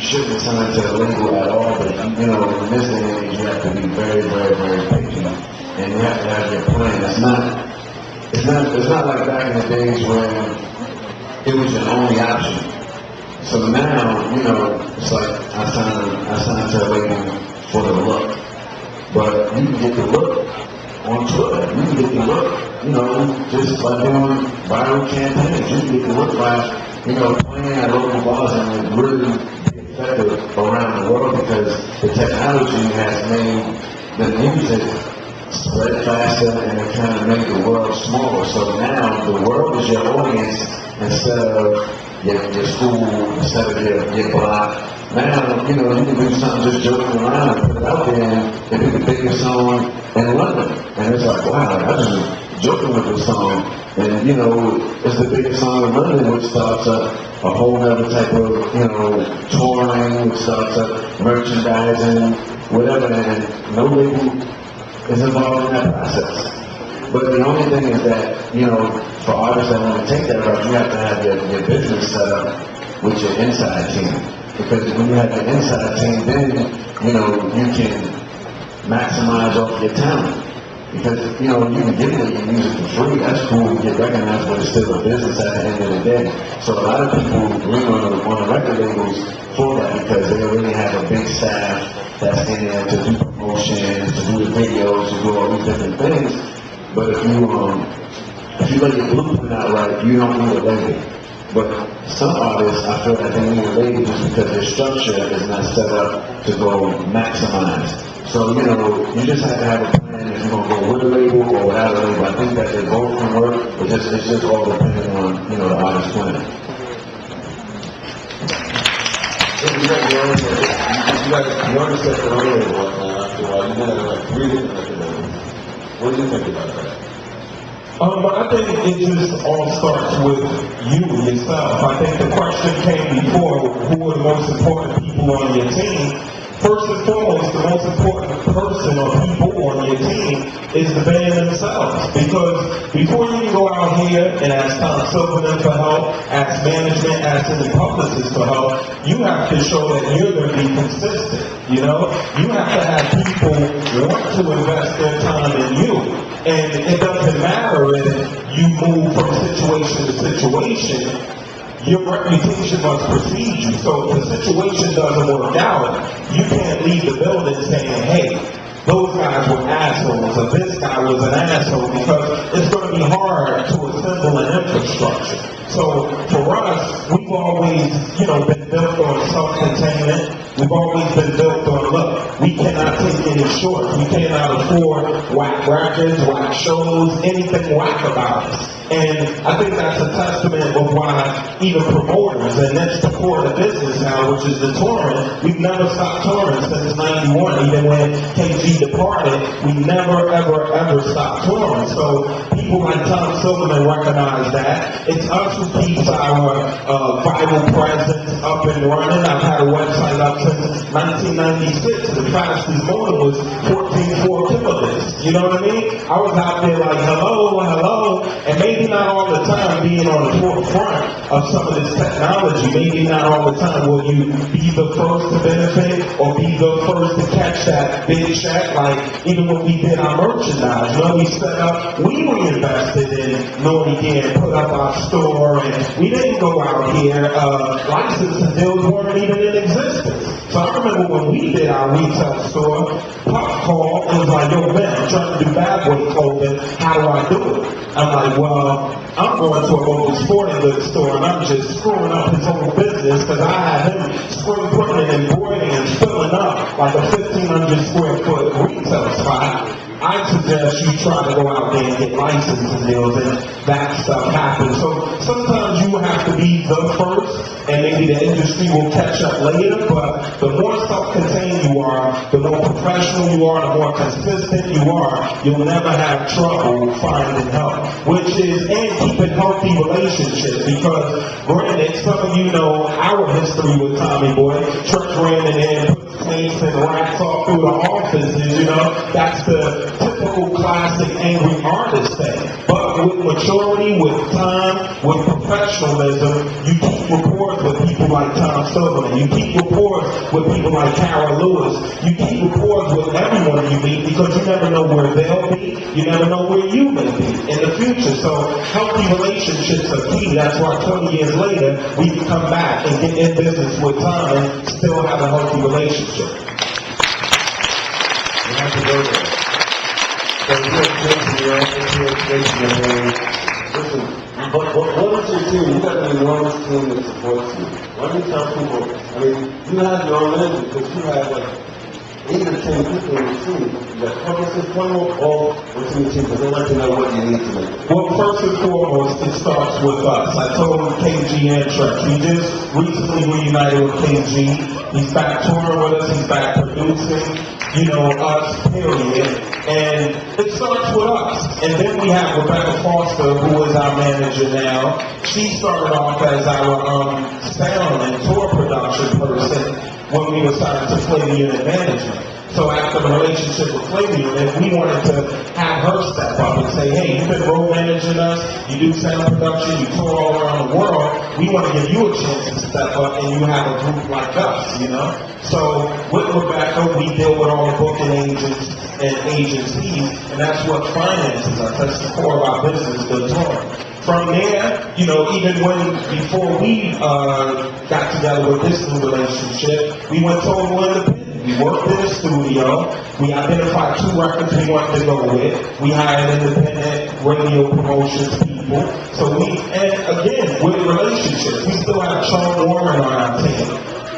shouldn't sign to the label at all, but you know, in this day and age, you have to be very, very, very picky, and you have to have your plan. It's not like back in the days when it was your only option. So now, you know, it's like I signed to a label for the look, but you can get the look on Twitter. You can get the look, you know, just by doing viral campaigns. You can get the look by, you know, playing at local bars and really be effective around the world because the technology has made the music spread faster and it kind of made the world smaller. So now the world is your audience instead of your school, instead of your block. Now, you know, you can do something just joking around and put it out there and it be the biggest song in London. And it's like, wow, I was just joking with this song. And, you know, it's the biggest song in London, which starts up a whole other type of, you know, touring, which starts up merchandising, whatever. And no label is involved in that process. But the only thing is that, you know, for artists that want to take that route, you have to have your business set up with your inside team. Because when you have your inside team, then, you know, you can maximize off your talent. Because, you know, you can give away your music for free, that's cool, you get recognized, but it's still a business at the end of the day. So a lot of people lean on the record labels for that because they already have a big staff that's in there to do promotions, to do the videos, to do all these different things. But if you let your blueprint out right, you don't need a label. But some artists, I feel like they need a label just because their structure is not set up to go maximize. So, you know, you just have to have a plan if you're going to go with a label or without a label. I think that they both can work, but it's just all depending on, you know, the artist's plan. You already said earlier after a while, you had like 3 different record labels. What do you think about that? But I think it just all starts with you yourself. I think the question came before, who are the most important people on your team? First and foremost, the most important person or people on your team is the band themselves. Because before you can go out here and ask Tom Silverman for help, ask management, ask any publicist for help, you have to show that you're going to be consistent. You know, you have to have people want to invest their time in you. And it doesn't matter if you move from situation to situation. Your reputation must precede you. So if the situation doesn't work out, you can't leave the building saying, hey, those guys were assholes, or this guy was an asshole, because it's going to be hard to assemble an infrastructure. So for us, we've always, you know, been built on self-containment. We've always been built on, look, we cannot take any shorts. We cannot afford whack records, whack shows, anything whack about us. And I think that's a testament of why even promoters, and that's the core of the business now, which is the touring. We've never stopped touring since 91. Even when KG departed, we never, ever, ever stopped touring. So people like Tom Silverman recognize that. It's us who keeps our viral presence up and running. I've had a website up since 1996. The fastest modem was 14.4 kilobits. You know what I mean? I was out there like, hello, hello, and maybe not all the time being on the forefront of some of this technology. Maybe not all the time will you be the first to benefit or be the first to catch that big check. Like even when we did our merchandise, you know, we set up, we reinvested in Naughty Gear and put up our store, and we didn't go out here. Licensing deals weren't even in existence. So I remember when we did our retail store, Puff called and was like, yo, man, I'm trying to do bad boy clothing. How do I do it? I'm like, well, I'm going to a local sporting goods store and I'm just screwing up his whole business because I had him spring putting and embroidering and filling up like a 1,500 square foot retail spot. I suggest you try to go out there and get licensing deals, and that stuff happens. So sometimes you have to be the first, and maybe the industry will catch up later, but the more self-contained you are, the more professional you are, the more consistent you are, you'll never have trouble finding help, which is, and keeping healthy relationships, because granted, some of you know our history with Tommy Boy. Church ran in there and put snakes and rats all through the offices, you know, that's the typical classic angry artist thing. But with maturity, with time, with professionalism, you keep keep rapport with people like Tom Silverman. You keep rapport with people like Carol Lewis. You keep rapport with everyone you meet because you never know where they'll be. You never know where you may be in the future. So healthy relationships are key. That's why 20 years later, we can come back and get in business with Tom and still have a healthy relationship. You have to go there. So you're facing your own education. Listen, but what is your team? You got an enormous team that supports you. Why do you tell people, I mean, you have your own energy because you have like 8 or 10 people in the team. You got publicists, one more all within the team because they like to know what you need to make it. Well, first and foremost, it starts with us. I told KG and Trek. We just recently reunited with KG. He's back touring with us. He's back producing, us, period. And it starts with us. And then we have Rebecca Foster, who is our manager now. She started off as our sound and tour production person when we decided to play the unit management. So after the relationship with Flavor Unit, we wanted to have her step up and say, hey, you've been road managing us, you do sound production, you tour all around the world, we want to give you a chance to step up and you have a group like us, So with Rebecca, we deal with all the booking agents and agencies, and that's what finances us. That's the core of our business, the touring. From there, even before we got together with this new relationship, we went total independent. We worked in the studio. We identified 2 records we wanted to go with. We hired independent radio promotions people. And again, with relationships, we still have Sean Warren on our team.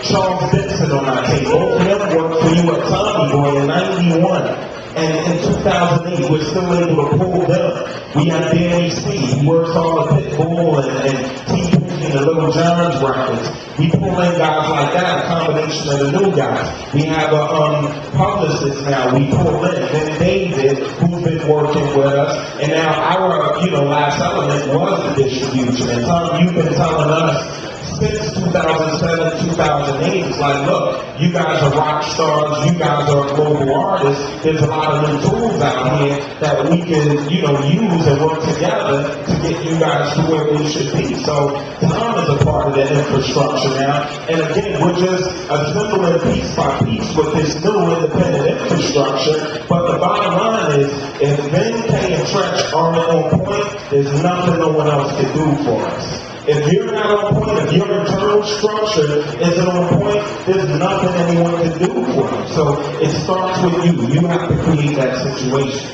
Charles Benson on our team. Both of them worked for you at Tommy Boy in 91. And in 2008, we're still able to pull them. We have Danny C. He works on the Pitbull and T-Pookie and the Little John's records. We pull in guys like that, a combination of the new guys. We have a publicist now we pull in, then David, who's been working with us. And now our, last element was the distribution. And Tom, you've been telling us since 2007, 2008, it's like, look, you guys are rock stars, you guys are global artists, there's a lot of new tools out here that we can, use and work together to get you guys to where we should be. So Tom is a part of that infrastructure now, and again, we're just assembling piece by piece with this new independent infrastructure, but the bottom line is, if Vin, K, and Tretch aren't on point, there's nothing no one else can do for us. If you're not on point, if your internal structure isn't on point, there's nothing anyone can do for you. So it starts with you. You have to create that situation.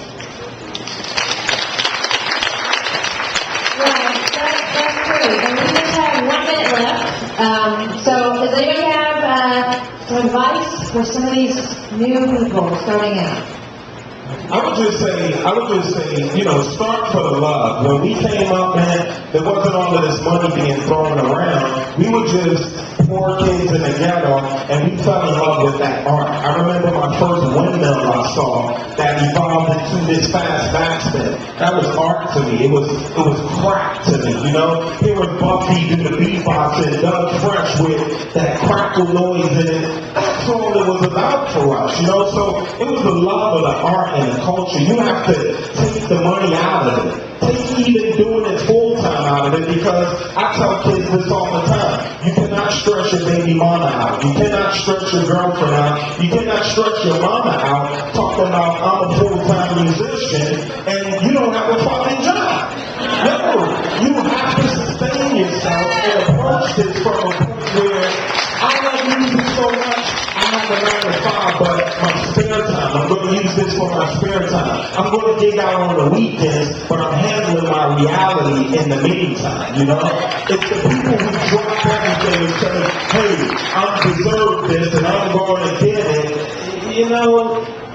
Right, that's true. And we just have 1 minute left. So does anybody have some advice for some of these new people starting out? I would just say, start for the love. When we came up, man, there wasn't all of this money being thrown around. We were just poor kids in the ghetto, and we fell in love with that art. I remember my first windmill I saw that evolved into this fast backspin. That was art to me. It was crack to me, Hearing Buffy do the beatbox and Doug Fresh with that crackle noise in it. That's all it was about for us, So it was the love of the art and the culture. You have to take the money out of it. Take even doing it full-time out of it, because I tell kids this all the time. You cannot stretch your baby mama out. You cannot stretch your girlfriend out. You cannot stretch your mama out talking about I'm a full-time musician and you don't have a fucking job. No, you have to sustain yourself and approach this from a point where I love music so much. I have a 9 to 5, but my spare time, I'm going to use this for my spare time. I'm going to dig out on the weekends, but I'm handling my reality in the meantime, It's the people who drop everything and say, hey, I deserve this and I'm going to get it.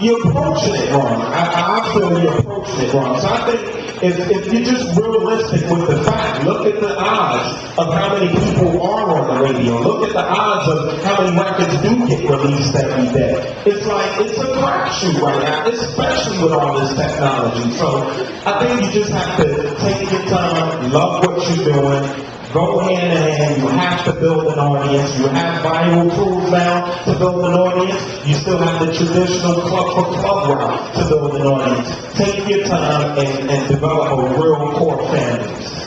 You're approaching it wrong. I feel you're approaching it wrong. So I think if you're just realistic with the fact, look at the odds of how many people are on the radio. Look at the odds of how many records do get released every day. It's like, it's a crapshoot right now, especially with all this technology. So I think you just have to take your time, love what you're doing, go hand in hand. You have to build an audience. You have viral tools now to build an audience. You still have the traditional club for club route to build an audience. Take your time and develop a real core fan base.